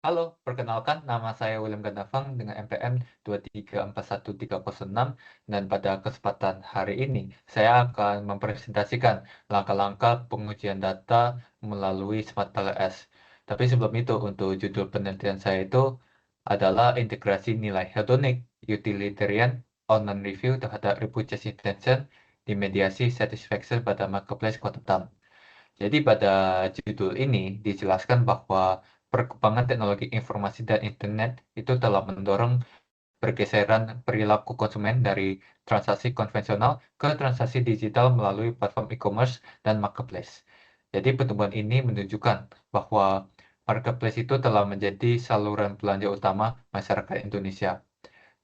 Halo, perkenalkan nama saya William Ganavang dengan NPM 2341306 dan pada kesempatan hari ini saya akan mempresentasikan langkah-langkah pengujian data melalui Smart PLS. Tapi sebelum itu, untuk judul penelitian saya itu adalah integrasi nilai hedonik utilitarian online review terhadap repurchase intention di mediasi satisfaction pada marketplace Kotatam. Jadi pada judul ini dijelaskan bahwa perkembangan teknologi informasi dan internet itu telah mendorong pergeseran perilaku konsumen dari transaksi konvensional ke transaksi digital melalui platform e-commerce dan marketplace. Jadi pertumbuhan ini menunjukkan bahwa marketplace itu telah menjadi saluran belanja utama masyarakat Indonesia.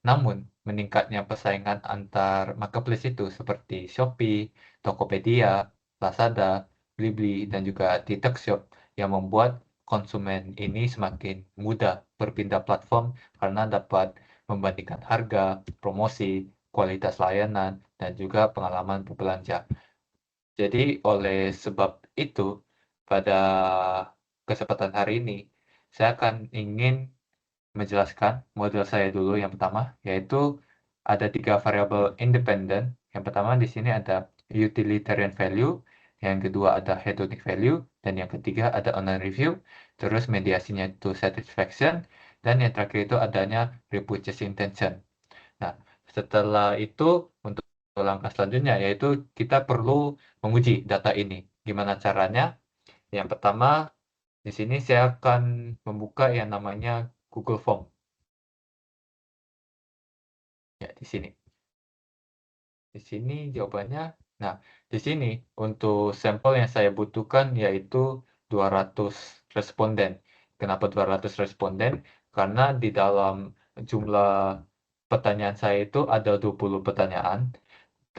Namun, meningkatnya persaingan antar marketplace itu seperti Shopee, Tokopedia, Lazada, Blibli, dan juga TikTok Shop yang membuat konsumen ini semakin mudah berpindah platform karena dapat membandingkan harga, promosi, kualitas layanan, dan juga pengalaman berbelanja. Jadi oleh sebab itu, pada kesempatan hari ini, saya akan ingin menjelaskan model saya dulu yang pertama, yaitu ada 3 variabel independen. Yang pertama di sini ada utilitarian value, yang kedua ada hedonic value, dan yang ketiga ada online review, terus mediasinya itu satisfaction, dan yang terakhir itu adanya repurchase intention. Nah, setelah itu untuk langkah selanjutnya yaitu kita perlu menguji data ini. Gimana caranya? Yang pertama, di sini saya akan membuka yang namanya Google Form. Ya, di sini. Di sini jawabannya. Nah, di sini untuk sampel yang saya butuhkan yaitu 200 responden. Kenapa 200 responden? Karena di dalam jumlah pertanyaan saya itu ada 20 pertanyaan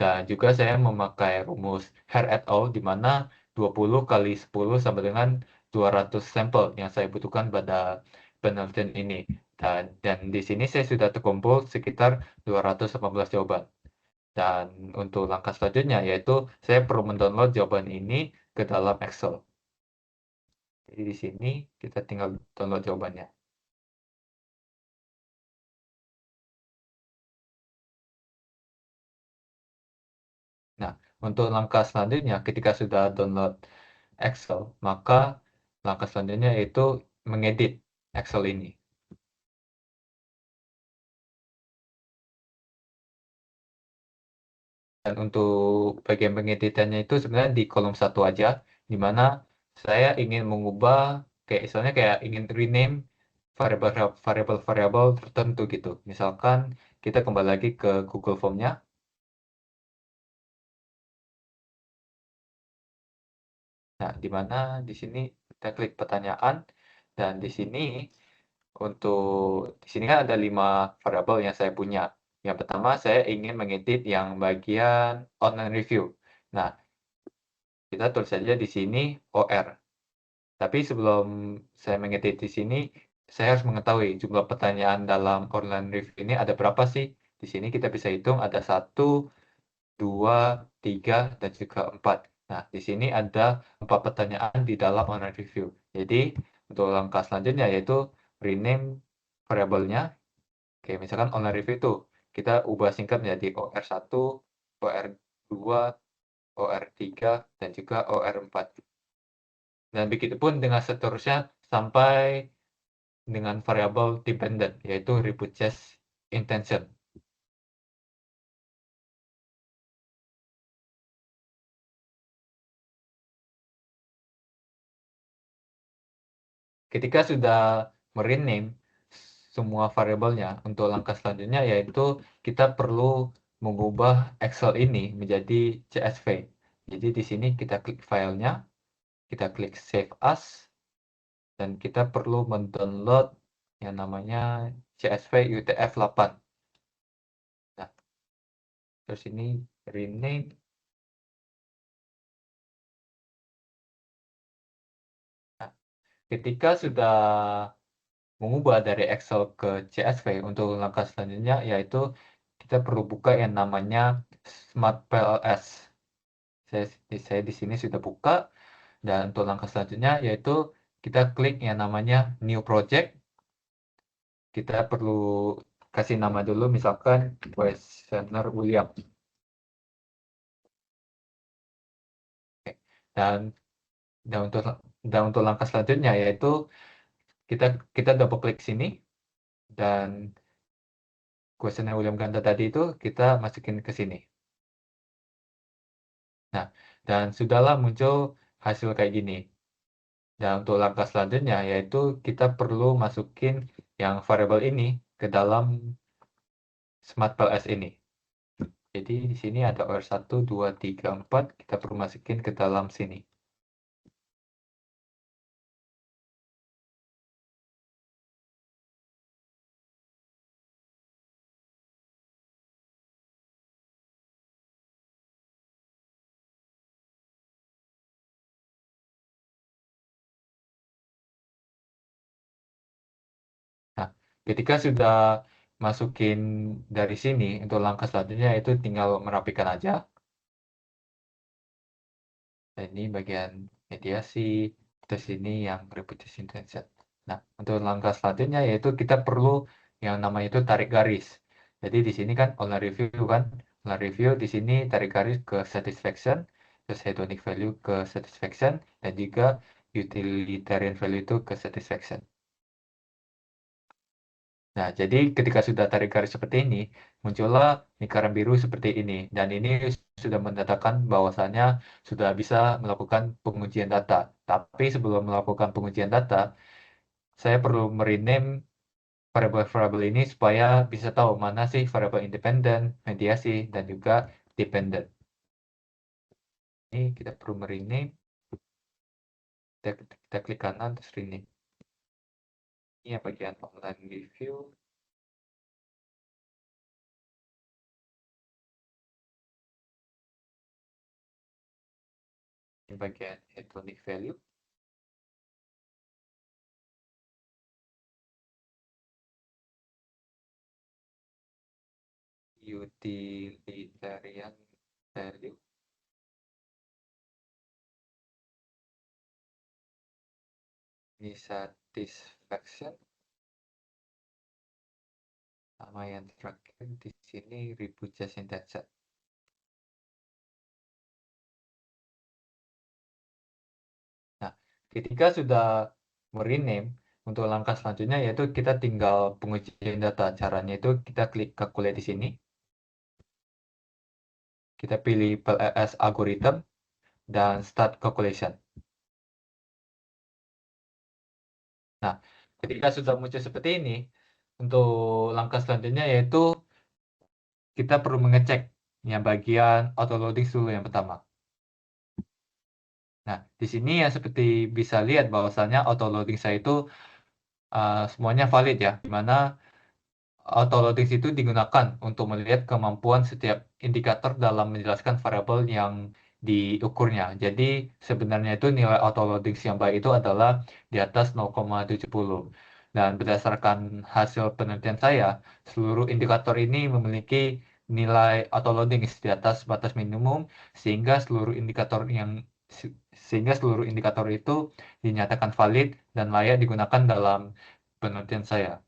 dan juga saya memakai rumus Hare et al. Di mana 20 kali 10 sama dengan 200 sampel yang saya butuhkan pada penelitian ini. Dan di sini saya sudah terkumpul sekitar 218 jawaban. Dan untuk langkah selanjutnya yaitu saya perlu mendownload jawaban ini ke dalam Excel. Jadi di sini kita tinggal download jawabannya. Nah, untuk langkah selanjutnya ketika sudah download Excel, maka langkah selanjutnya yaitu mengedit Excel ini. Dan untuk bagian pengeditannya itu sebenarnya di kolom satu aja, di mana saya ingin mengubah kayak misalnya kayak ingin rename variabel-variabel tertentu gitu. Misalkan kita kembali lagi ke Google Form-nya. Nah, di mana di sini kita klik pertanyaan dan di sini untuk di sini kan ada 5 variabel yang saya punya. Yang pertama saya ingin mengedit yang bagian online review. Nah, kita tulis saja di sini OR. Tapi sebelum saya mengedit di sini, saya harus mengetahui jumlah pertanyaan dalam online review ini ada berapa sih? Di sini kita bisa hitung ada 1, 2, 3, dan juga 4. Nah, di sini ada 4 pertanyaan di dalam online review. Jadi, untuk langkah selanjutnya yaitu rename variabelnya. Oke, misalkan online review itu kita ubah singkat menjadi OR1, OR2, OR3, dan juga OR4. Dan begitupun dengan seterusnya sampai dengan variabel dependent, yaitu repurchase intention. Ketika sudah merename semua variabelnya, untuk langkah selanjutnya yaitu kita perlu mengubah Excel ini menjadi CSV. Jadi di sini kita klik filenya, kita klik Save As, dan kita perlu mendownload yang namanya CSV UTF-8. Nah, terus ini rename. Nah, ketika sudah mengubah dari Excel ke CSV, untuk langkah selanjutnya yaitu kita perlu buka yang namanya Smart PLS. Saya di sini sudah buka dan untuk langkah selanjutnya yaitu kita klik yang namanya New Project kita perlu kasih nama dulu, misalkan questioner William. Oke. Dan dan untuk langkah selanjutnya yaitu kita kita double klik sini dan questioner William Ganta tadi itu kita masukin ke sini. Nah, dan sudahlah muncul hasil kayak gini. Dan untuk langkah selanjutnya yaitu kita perlu masukin yang variabel ini ke dalam Smart PLS ini. Jadi di sini ada OR1, 2, 3, 4, kita perlu masukin ke dalam sini. Nah, ketika sudah masukin dari sini, untuk langkah selanjutnya itu tinggal merapikan aja. Dan ini bagian mediasi, terus ini yang repetition intention. Nah, untuk langkah selanjutnya yaitu kita perlu yang namanya itu tarik garis. Jadi di sini kan online review kan, online review di sini tarik garis ke satisfaction, terus hedonic value ke satisfaction, dan juga utilitarian value itu ke satisfaction. Nah, jadi ketika sudah tarik garis seperti ini, muncullah lingkaran biru seperti ini. Dan ini sudah menandakan bahwasannya sudah bisa melakukan pengujian data. Tapi sebelum melakukan pengujian data, saya perlu merename variabel-variabel ini supaya bisa tahu mana sih variabel independen, mediasi, dan juga dependent. Ini kita perlu merename. Kita klik kanan, terus rename. Ini yang bagian online review. Ini bagian hedonic value. Utilitarian value. Ini satisfaction. Sama yang terakhir di sini ribut just intention. Nah, ketika sudah merename, untuk langkah selanjutnya yaitu kita tinggal pengujian data. Caranya itu kita klik calculate di sini. Kita pilih PLS algorithm dan start calculation. Nah, ketika sudah muncul seperti ini, untuk langkah selanjutnya yaitu kita perlu mengecek yang bagian auto loading dulu yang pertama. Nah, di sini ya seperti bisa lihat bahwasannya auto loading saya itu semuanya valid ya, di mana auto loading itu digunakan untuk melihat kemampuan setiap indikator dalam menjelaskan variabel yang diukurnya. Jadi sebenarnya itu nilai auto loading yang baik itu adalah di atas 0,70. Dan berdasarkan hasil penelitian saya, seluruh indikator ini memiliki nilai auto loading di atas batas minimum sehingga seluruh indikator itu dinyatakan valid dan layak digunakan dalam penelitian saya.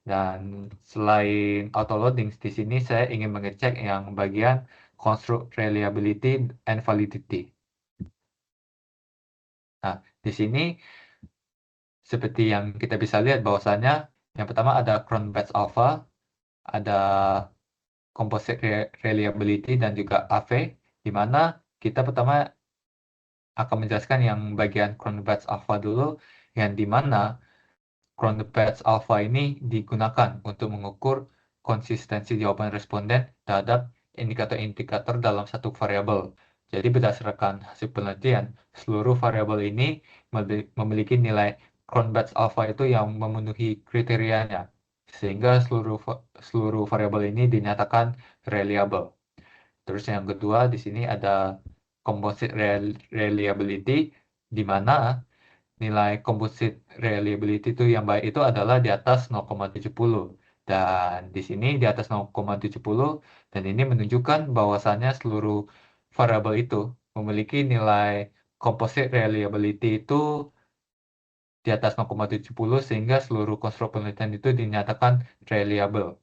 Dan selain auto loading, di sini saya ingin mengecek yang bagian construct reliability and validity. Nah, di sini seperti yang kita bisa lihat bahwasannya yang pertama ada Cron Batch Alpha, ada Composite Reliability dan juga AV, di mana kita pertama akan menjelaskan yang bagian Cron Batch Alpha dulu, yang di mana Cron Batch Alpha ini digunakan untuk mengukur konsistensi jawaban responden terhadap indikator-indikator dalam satu variabel. Jadi berdasarkan hasil penelitian, seluruh variabel ini memiliki nilai Cron Batch Alpha itu yang memenuhi kriterianya, sehingga seluruh variabel ini dinyatakan reliable. Terus yang kedua di sini ada composite reliability, di mana nilai composite reliability itu yang baik itu adalah di atas 0,70. Dan di sini di atas 0,70 dan ini menunjukkan bahwasannya seluruh variabel itu memiliki nilai composite reliability itu di atas 0,70 sehingga seluruh konstruk penelitian itu dinyatakan reliable.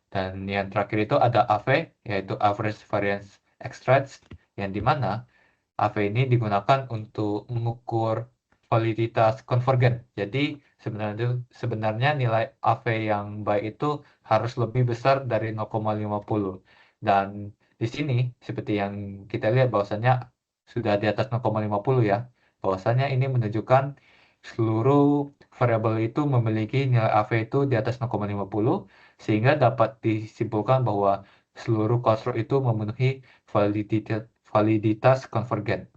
Dan yang terakhir itu ada AV, yaitu Average Variance Extracts, yang dimana AV ini digunakan untuk mengukur validitas konvergen. Jadi sebenarnya nilai AV yang baik itu harus lebih besar dari 0,50. Dan di sini seperti yang kita lihat bahwasanya sudah di atas 0,50 ya. Bahwasanya ini menunjukkan seluruh variabel itu memiliki nilai AV itu di atas 0,50 sehingga dapat disimpulkan bahwa seluruh konstruk itu memenuhi validitas konvergen.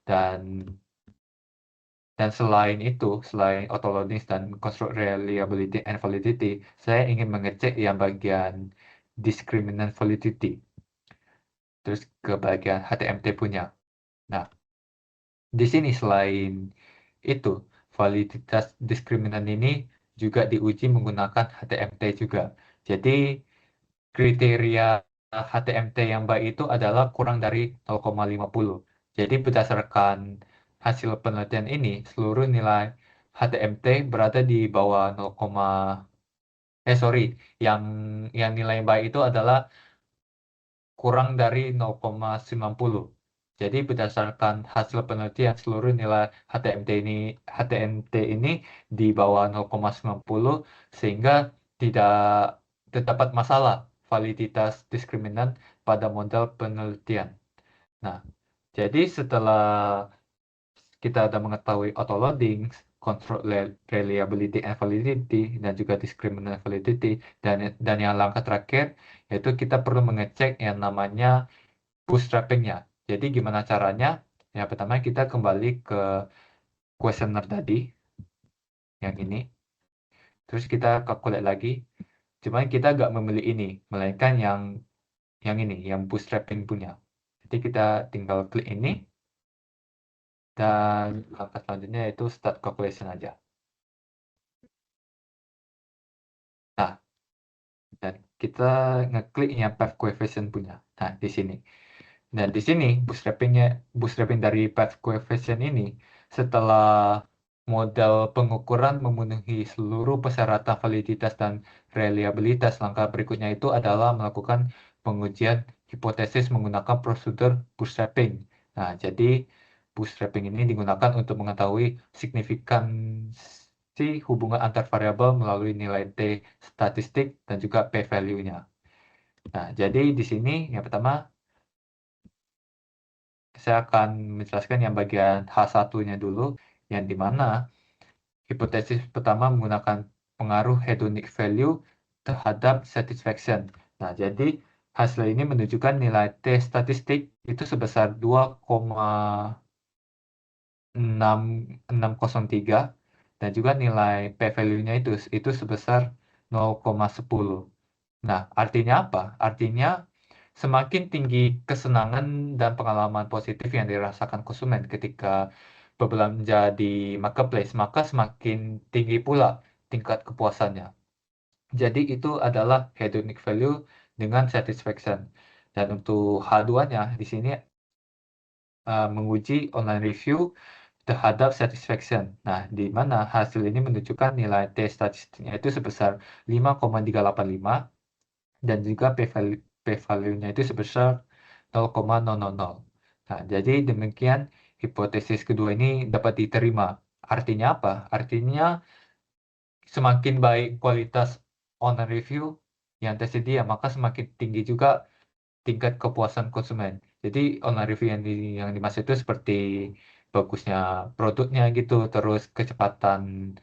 Dan selain itu, selain autoloading dan construct reliability and validity, saya ingin mengecek yang bagian discriminant validity. Terus ke bagian HTMT punya. Nah, di sini selain itu, validitas diskriminan ini juga diuji menggunakan HTMT juga. Jadi, kriteria HTMT yang baik itu adalah kurang dari 0,50. Jadi berdasarkan hasil penelitian ini, seluruh nilai HTMT berada di bawah 0, sorry, yang nilai yang baik itu adalah kurang dari 0,90. Jadi berdasarkan hasil penelitian seluruh nilai HTMT ini di bawah 0,90 sehingga tidak terdapat masalah validitas diskriminan pada model penelitian. Nah, jadi setelah kita sudah mengetahui autoloading, control reliability and validity, dan juga discriminant validity, dan yang langkah terakhir yaitu kita perlu mengecek yang namanya bootstrapping-nya. Jadi gimana caranya? Yang pertama kita kembali ke questionnaire tadi, yang ini. Terus kita calculate lagi. Cuman kita nggak memilih ini, melainkan yang ini, yang bootstrapping punya. Jadi kita tinggal klik ini, dan langkah selanjutnya yaitu start calculation aja. Nah, dan kita ngeklik yang path coefficient punya. Nah, di sini. Dan di sini bootstrapping dari path coefficient ini setelah model pengukuran memenuhi seluruh persyaratan validitas dan reliabilitas, langkah berikutnya itu adalah melakukan pengujian hipotesis menggunakan prosedur bootstrapping. Nah, jadi bootstrapping ini digunakan untuk mengetahui signifikansi hubungan antar variabel melalui nilai T statistik dan juga p-value-nya. Nah, jadi di sini yang pertama saya akan menjelaskan yang bagian H1-nya dulu, yang dimana hipotesis pertama menggunakan pengaruh hedonic value terhadap satisfaction. Nah, jadi hasil ini menunjukkan nilai T statistik itu sebesar 2,6603 dan juga nilai p-value-nya itu sebesar 0,10. Nah, artinya apa? Artinya semakin tinggi kesenangan dan pengalaman positif yang dirasakan konsumen ketika berbelanja di marketplace, maka semakin tinggi pula tingkat kepuasannya. Jadi itu adalah hedonic value dengan satisfaction. Dan untuk H2-nya di sini menguji online review terhadap satisfaction. Nah, di mana hasil ini menunjukkan nilai T statistiknya itu sebesar 5,385 dan juga p-value-nya itu sebesar 0,000. Nah, jadi demikian hipotesis kedua ini dapat diterima. Artinya apa? Artinya semakin baik kualitas online review yang tersedia, maka semakin tinggi juga tingkat kepuasan konsumen. Jadi online review yang dimaksud itu seperti bagusnya produknya gitu, terus kecepatan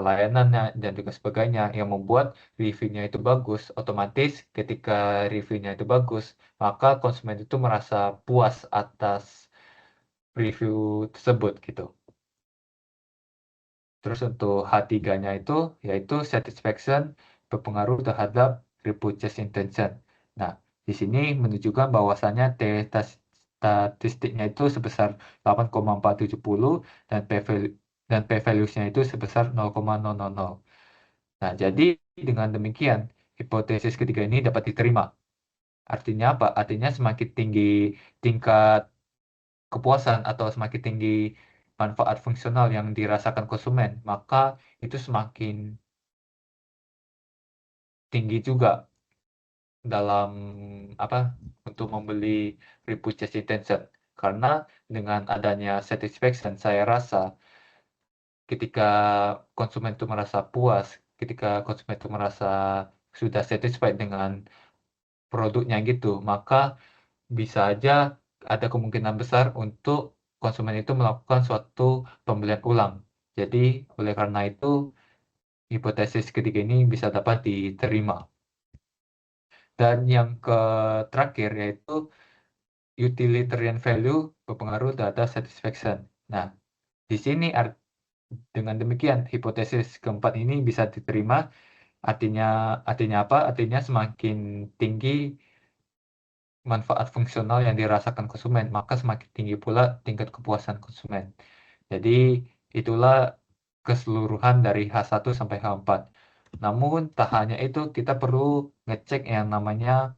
layanannya dan juga sebagainya yang membuat reviewnya itu bagus. Otomatis ketika reviewnya itu bagus, maka konsumen itu merasa puas atas review tersebut gitu. Terus untuk H3-nya itu yaitu satisfaction berpengaruh terhadap repurchase intention. Nah, di sini menunjukkan bahwasannya T statistiknya itu sebesar 8,470 dan p-values-nya itu sebesar 0,000. Nah, jadi dengan demikian hipotesis ketiga ini dapat diterima. Artinya apa? Artinya semakin tinggi tingkat kepuasan atau semakin tinggi manfaat fungsional yang dirasakan konsumen, maka itu semakin tinggi juga dalam apa untuk membeli repurchase intention. Karena dengan adanya satisfaction, saya rasa ketika konsumen itu merasa puas, ketika konsumen itu merasa sudah satisfied dengan produknya gitu, maka bisa aja ada kemungkinan besar untuk konsumen itu melakukan suatu pembelian ulang. Jadi, oleh karena itu, hipotesis ketiga ini bisa dapat diterima. Dan yang terakhir yaitu utilitarian value berpengaruh terhadap satisfaction. Nah, di sini dengan demikian hipotesis keempat ini bisa diterima. Artinya artinya apa? Artinya semakin tinggi manfaat fungsional yang dirasakan konsumen, maka semakin tinggi pula tingkat kepuasan konsumen. Jadi, itulah keseluruhan dari H1 sampai H4. Namun, tak hanya itu, kita perlu ngecek yang namanya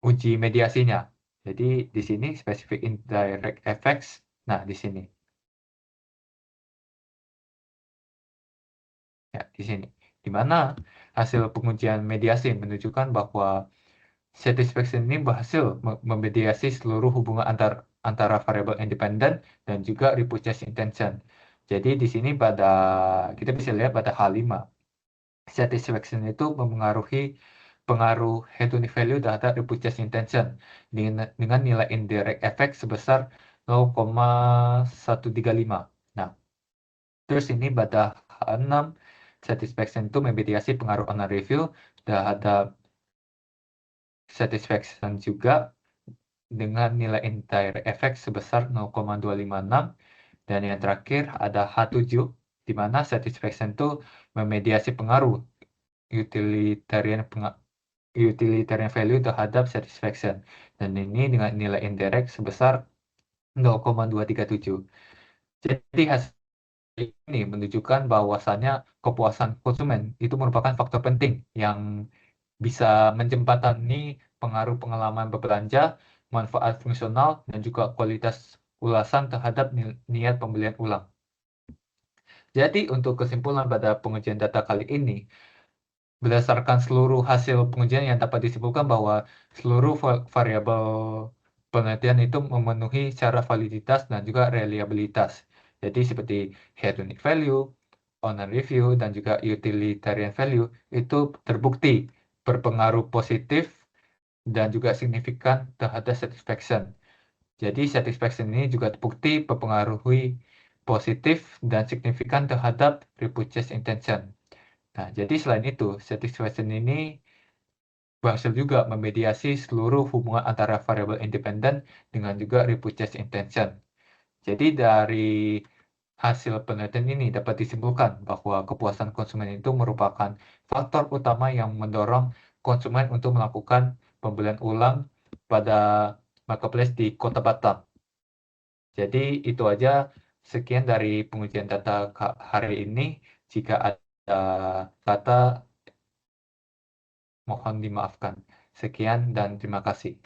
uji mediasinya. Jadi, di sini specific indirect effects. Nah, di sini. Ya, di sini. Di mana hasil pengujian mediasi menunjukkan bahwa satisfaction ini berhasil memediasi seluruh hubungan antara variabel independen dan juga repurchase intention. Jadi di sini kita bisa lihat pada H5. Satisfaction itu memengaruhi pengaruh hedonic value terhadap repurchase intention dengan nilai indirect effect sebesar 0,135. Nah, terus ini pada H6 satisfaction itu memediasi pengaruh owner review terhadap satisfaction juga dengan nilai indirect effect sebesar 0,256. Dan yang terakhir ada H7, di mana satisfaction itu memediasi pengaruh utilitarian value terhadap satisfaction. Dan ini dengan nilai indirect sebesar 0,237. Jadi hasil ini menunjukkan bahwasannya kepuasan konsumen itu merupakan faktor penting yang bisa menjembatani pengaruh pengalaman berbelanja, manfaat fungsional, dan juga kualitas ulasan terhadap niat pembelian ulang. Jadi, untuk kesimpulan pada pengujian data kali ini, berdasarkan seluruh hasil pengujian yang dapat disimpulkan bahwa seluruh variabel penelitian itu memenuhi syarat validitas dan juga reliabilitas. Jadi, seperti hedonic value, owner review, dan juga utilitarian value itu terbukti berpengaruh positif dan juga signifikan terhadap satisfaction. Jadi satisfaction ini juga terbukti berpengaruhi positif dan signifikan terhadap repurchase intention. Nah, jadi selain itu, satisfaction ini berhasil juga memediasi seluruh hubungan antara variabel independen dengan juga repurchase intention. Jadi dari hasil penelitian ini dapat disimpulkan bahwa kepuasan konsumen itu merupakan faktor utama yang mendorong konsumen untuk melakukan pembelian ulang pada marketplace di Kota Batam. Jadi itu aja, sekian dari pengujian data hari ini. Jika ada kata, mohon dimaafkan. Sekian dan terima kasih.